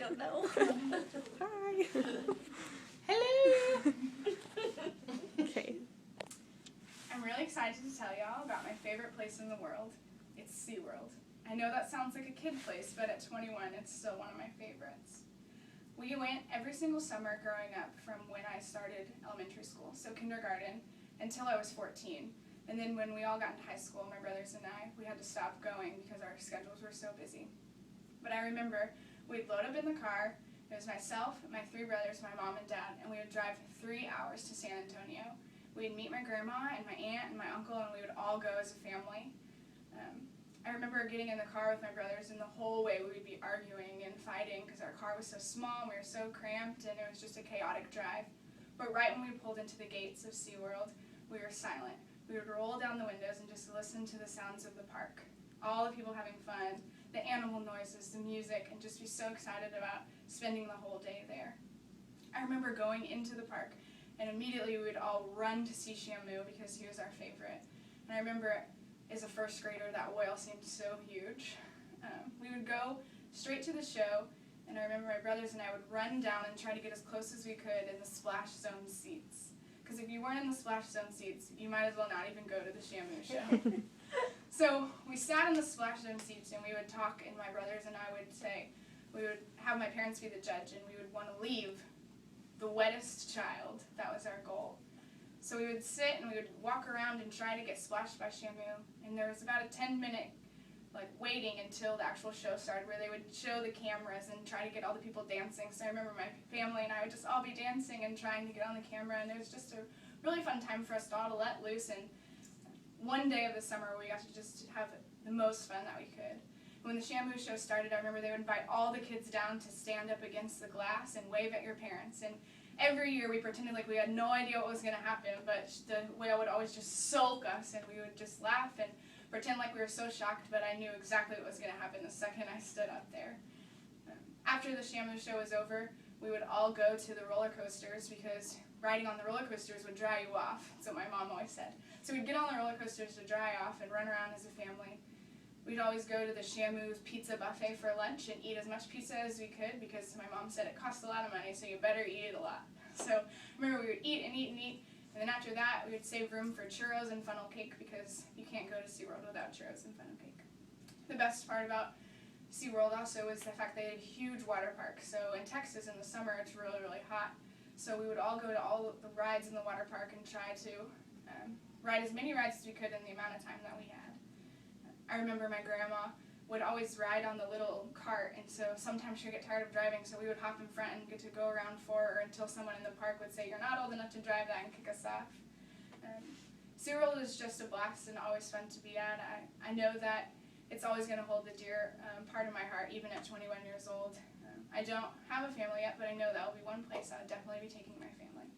don't know. Hi. Hello! Okay. I'm really excited to tell y'all about my favorite place in the world. It's SeaWorld. I know that sounds like a kid place, but at 21, it's still one of my favorites. We went every single summer growing up from when I started elementary school, so kindergarten, until I was 14. And then when we all got into high school, my brothers and I, we had to stop going because our schedules were so busy. But I remember we'd load up in the car. It was myself, my 3 brothers, my mom and dad, and we would drive 3 hours to San Antonio. We'd meet my grandma and my aunt and my uncle, and we would all go as a family. I remember getting in the car with my brothers, and the whole way we would be arguing and fighting because our car was so small and we were so cramped, and it was just a chaotic drive. But right when we pulled into the gates of SeaWorld, we were silent. We would roll down the windows and just listen to the sounds of the park. All the people having fun, the animal noises, the music, and just be so excited about spending the whole day there. I remember going into the park, and immediately we would all run to see Shamu because he was our favorite. And I remember as a first grader, that whale seemed so huge. We would go straight to the show, and I remember my brothers and I would run down and try to get as close as we could in the splash zone seats. Because if you weren't in the splash zone seats, you might as well not even go to the Shamu show. So we sat in the splash zone seats, and we would talk, and my brothers and I would say, we would have my parents be the judge, and we would want to leave the wettest child. That was our goal. So we would sit and we would walk around and try to get splashed by Shamu, and there was about a 10-minute waiting until the actual show started, where they would show the cameras and try to get all the people dancing. So I remember my family and I would just all be dancing and trying to get on the camera, and it was just a really fun time for us all to let loose. And one day of the summer we got to just have the most fun that we could. When the Shamu show started, I remember they would invite all the kids down to stand up against the glass and wave at your parents. And every year we pretended like we had no idea what was going to happen, but the whale would always just sulk us, and we would just laugh and pretend like we were so shocked, but I knew exactly what was going to happen the second I stood up there. After the Shamu show was over, we would all go to the roller coasters because riding on the roller coasters would dry you off. That's what my mom always said. So we'd get on the roller coasters to dry off and run around as a family. We'd always go to the Shamu's pizza buffet for lunch and eat as much pizza as we could because my mom said it costs a lot of money, so you better eat it a lot. So remember, we would eat and eat and eat, and then after that we would save room for churros and funnel cake because you can't go to SeaWorld without churros and funnel cake. The best part about SeaWorld also was the fact they had a huge water park. So in Texas in the summer it's really, really hot. So we would all go to all the rides in the water park and try to ride as many rides as we could in the amount of time that we had. I remember my grandma would always ride on the little cart, and so sometimes she would get tired of driving, so we would hop in front and get to go around for her until someone in the park would say, "You're not old enough to drive that," and kick us off. SeaWorld is just a blast and always fun to be at. I know that it's always going to hold a dear part of my heart, even at 21 years old. I don't have a family yet, but I know that will be one place I'll definitely be taking my family.